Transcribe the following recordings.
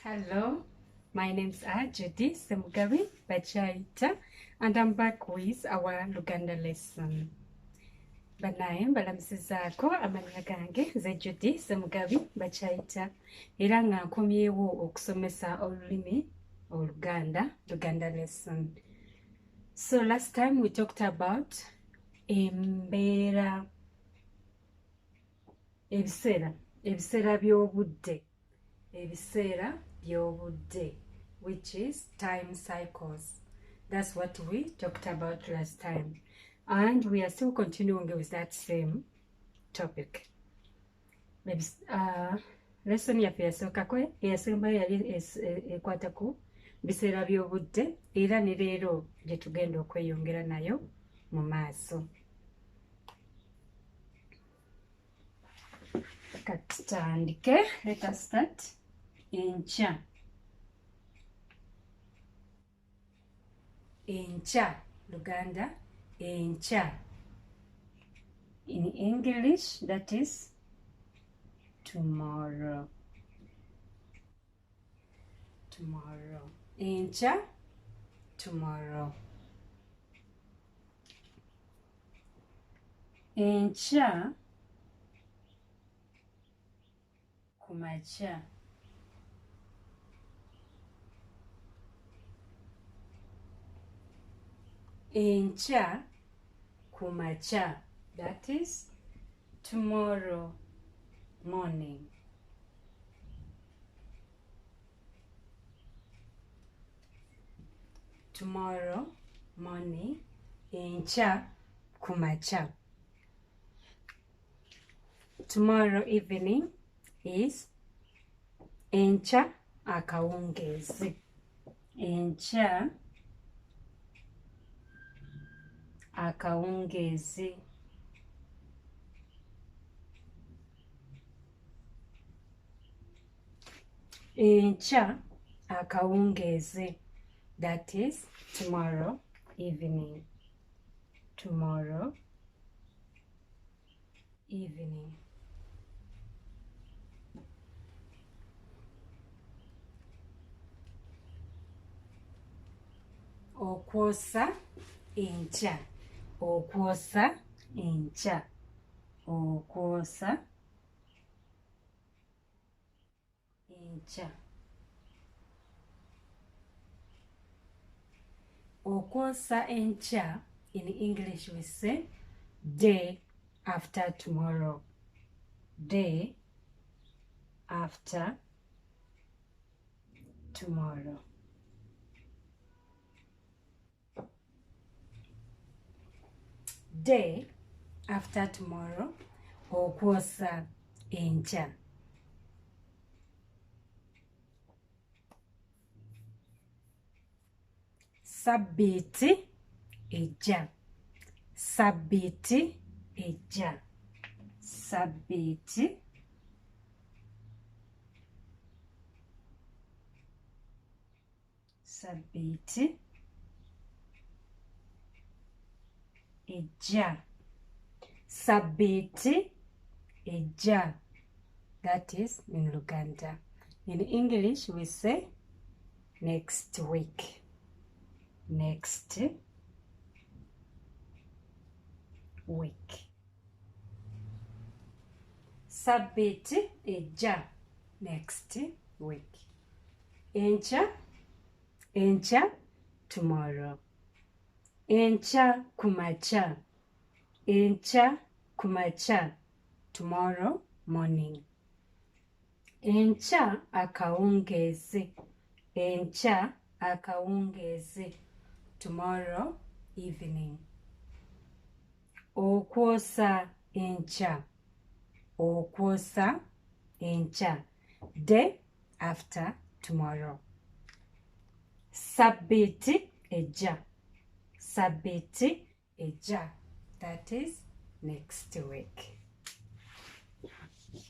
Hello, my name's Judy Semugabi Bachaita, and I'm back with our Luganda lesson. Banaye mbalamusizaako amannya gange nze Judy Semugabi Bachaita era nga nkomyewo okusomesa olulimi Luganda lesson. So last time we talked about ebiseera by'obudde, which is time cycles. That's what we talked about last time, and we are still continuing with that same topic. Lesson yaffe eyasembayo yali ekwata ku biseera by'obudde era ne leero gye tugenda okweyongera nayo mu maaso. Katutandike. Let us start. Enkya. Luganda, enkya. In English, that is tomorrow. Enkya, tomorrow. Enkya, kumakya. Enkya, kumakya. That is tomorrow morning. Tomorrow morning. Enkya, kumakya. Tomorrow evening is enkya akawungeezi. Enkya akawungeezi. Enkya akawungeezi. That is tomorrow evening. Tomorrow evening. Okwosa enkya. Okwosa enkya. Okwosa enkya. Okwosa enkya, in English we say day after tomorrow. Day after tomorrow. Day after tomorrow. Okwosa enkya. Sabbiiti ejja. Sabbiiti ejja. Sabbiiti ejja. Sabbiiti ejja. That is in Luganda. In English we say next week. Next week. Sabbiiti ejja. Next week. Enkya, tomorrow. Enkya kumakya. Enkya kumakya. Tomorrow morning. Enkya akawungeezi. Enkya akawungeezi. Tomorrow evening. Okwosa enkya. Okwosa enkya. Day after tomorrow. Sabbiiti ejja. Sabbiiti ejja. That is next week.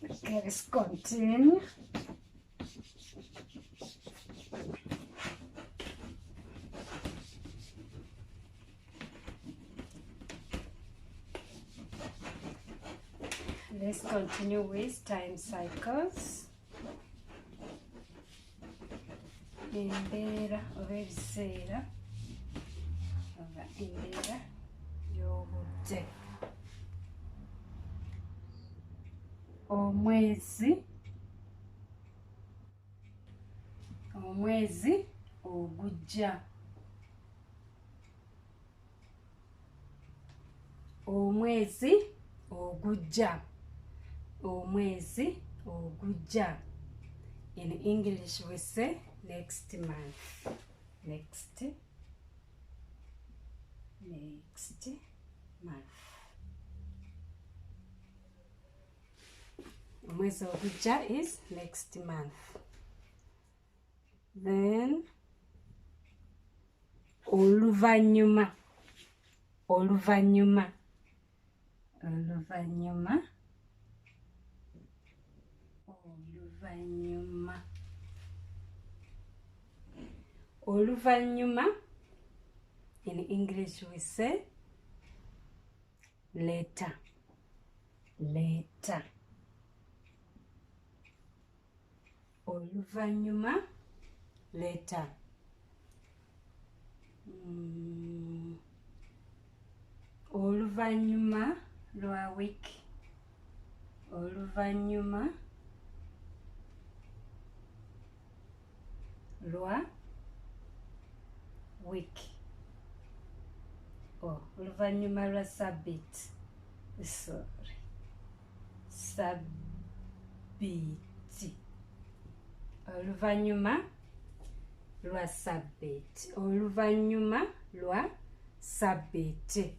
Okay, let's continue. Let's continue with time cycles. embeera oba ebiseera oba embeera y'obudde. Omwezi, omwezi ogujja. Omwezi ogujja. Omwezi ogujja. In English we say next month. Next month. Omwezi ogujja is next month. Then oluvannyuma. Oluvannyuma. Oluvannyuma. Oluvannyuma. Oluvannyuma. In English we say later. Later. Oluvannyuma. Later. Oluvannyuma lwa week. Oluvannyuma lwa week. Oluvannyuma lwa sabbiiti. Sorry. Sabbiiti. Oluvannyuma lwa sabbiiti. Oluvannyuma lwa sabbiiti.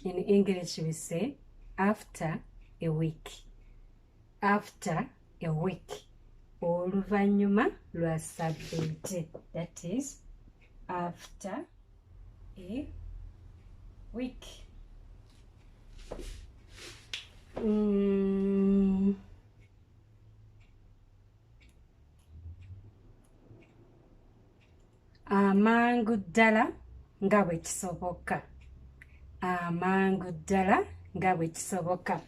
In English we say after a week. After a week. Oluvannyuma lwa sabbiiti. That is after a week. Amangu ddala nga bwe kisoboka. Amangu ddala nga bwe kisoboka.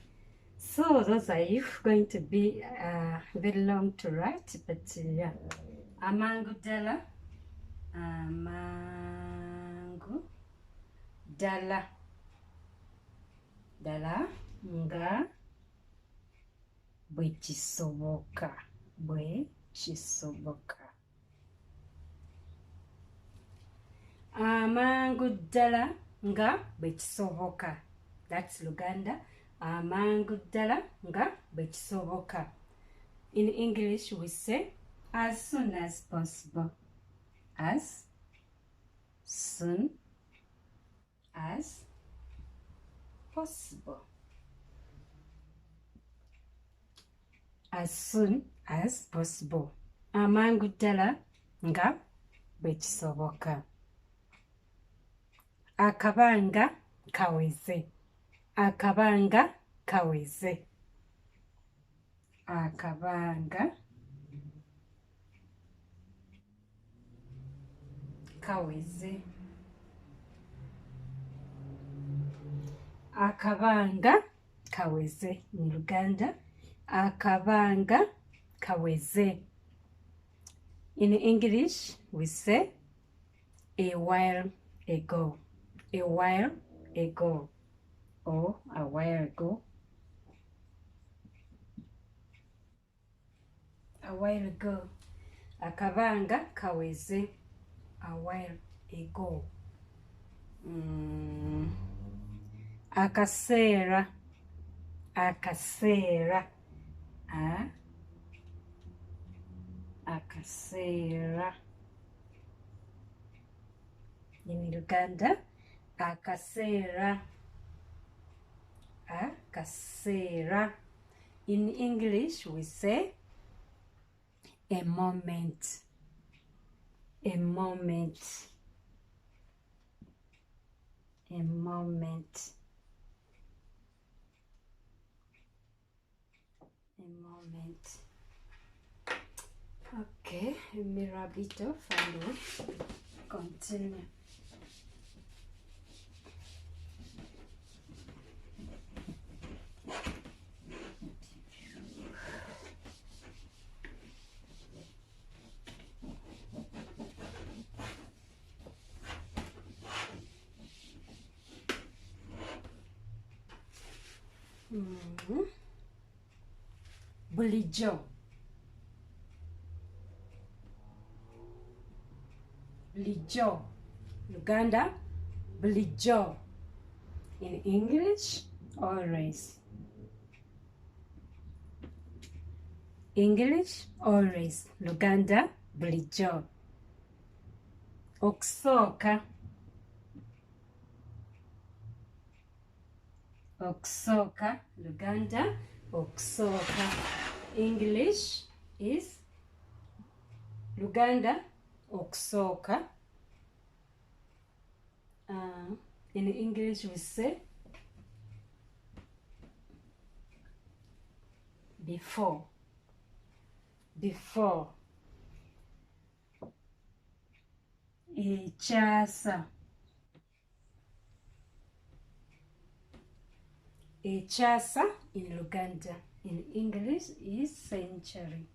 So those are going to be very long to write, but yeah. Amangu ddala. Amangu ddala. Ddala nga bwe kisoboka. Bwe kisoboka. Amangu ddala nga bwe kisoboka. That's Luganda. Amangu ddala nga bwe kisoboka. In English we say as soon as possible. As soon as possible. As soon as possible. Amangu ddala nga bwe kisoboka. Akabanga kaweze. Akabanga kaweze. Akabanga kaweze. Akabanga kaweze. In Luganda, akabanga kaweze. In English we say a while ago. A while ago. Or a while ago. A while ago. Akabanga kaweze. A while ago. Akaseera. Akaseera. Akaseera. In Uganda, akaseera. Akaseera. In English we say a moment. A moment. A moment. A moment. Okay, let me rub it off and we'll continue. Bulijjo. Bulijjo. Luganda, bulijjo. In English, always. English, always. Luganda, bulijjo. Okusooka. Okusooka. Luganda, okusooka. English is Luganda, okusooka. In English we say before. Before. Ekyasa. Ekyasa in Luganda. In English is century.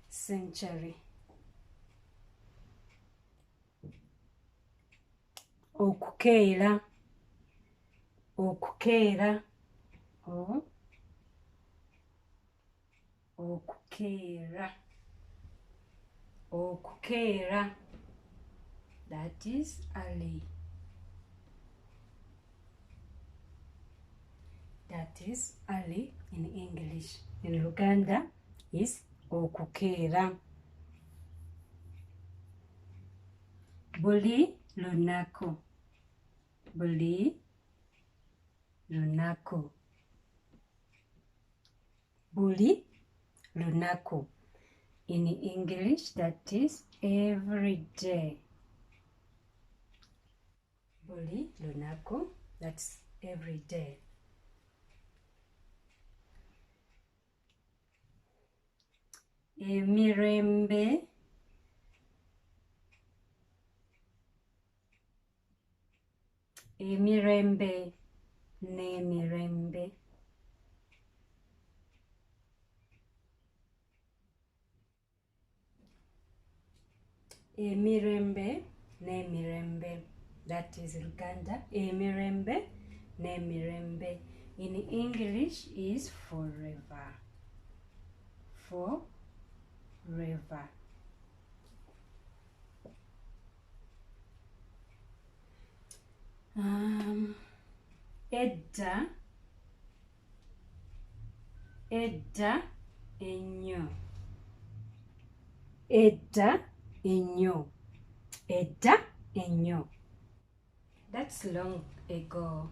Century. Okukeera. Okukeera. Okukeera. Okukeera. That is early. That is early in English. In Luganda is okukeera. Buli lunaku. Buli lunaku. Buli lunaku. In English, that is every day. Buli lunaku, that's every day. Emirembe. Emirembe n'emirembe. Emirembe n'emirembe. That is Luganda. Emirembe n'emirembe. In English is forever. Forever. Edda. Edda ennyo. Edda ennyo. Edda ennyo. That's long ago.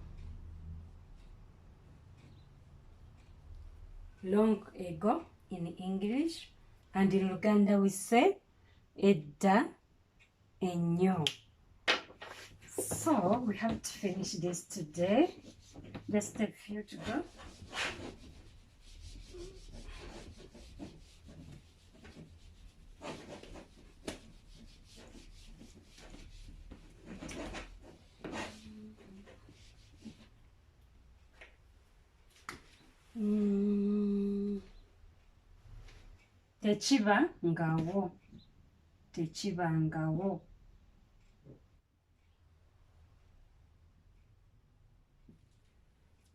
Long ago in English, and in Luganda we say edda ennyo. So we have to finish this today. Let's take a few to go. Tekiba ngawo. Tekiba ngawo.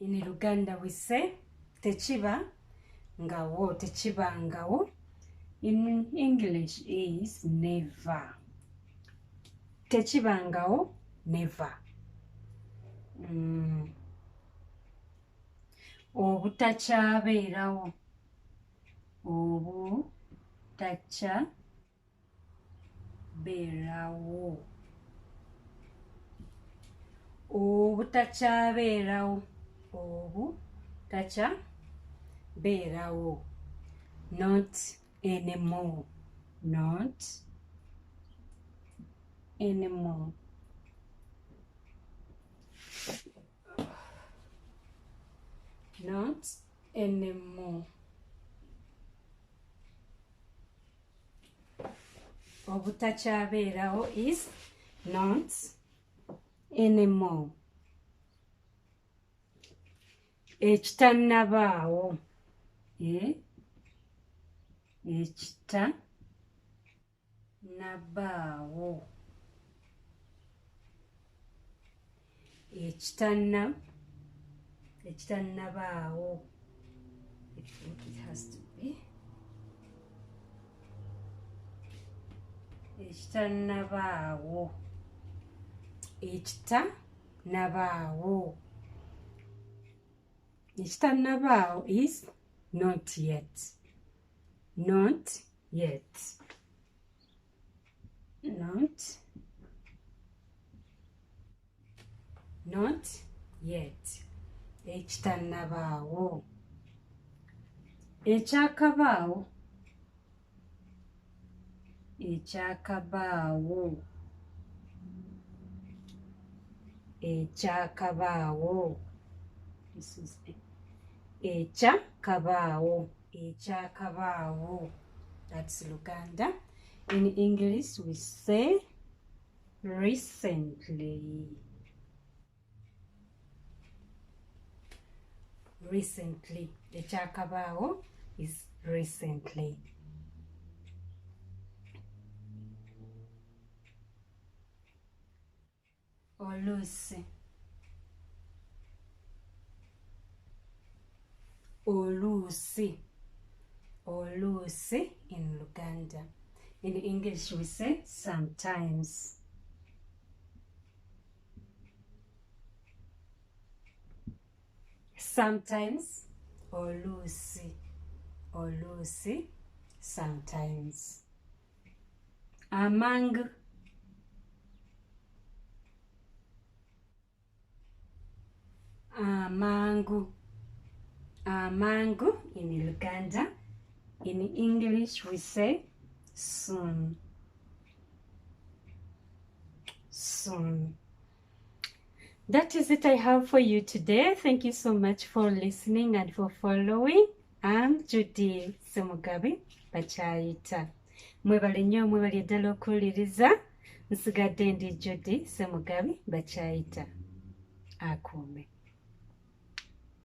In Luganda we say tekiba ngawo. Tekiba ngawo. In English is never. Tekiba ngawo, never. Obutakyabeerawo. Obutakyabeerawo. Obutakyabeerawo. Obutakyabeerawo. Not anymore. Not anymore. Not anymore. Obutakyabeerawo is not anymore. Ekitannabaawo. Ekitannabaawo. ekitannabaawo. I think it has to be ekitannabaawo. Ekitannabaawo. Ekitannabaawo is not yet. Not yet. Not yet. Ekitannabaawo. Ekyakabaawo. Ekyakabaawo. Ekyakabaawo. This is Ekyakabaawo. Ekyakabaawo. That's Luganda. In English we say recently. Recently. Ekyakabaawo is recently. Oluusi. Oluusi. Oluusi in Luganda. In English we say sometimes. Sometimes. Oluusi. Oluusi. Sometimes. Among. Amangu. Amangu in Luganda. In English we say soon. Soon. That is it I have for you today. Thank you so much for listening and for following. I'm Judy Semugabi Bakyayita. Mwebale nnyo mwebale ddala okuwuliriza. Nsigadde ndi Judy Semugabi Bakyayita. Akuume.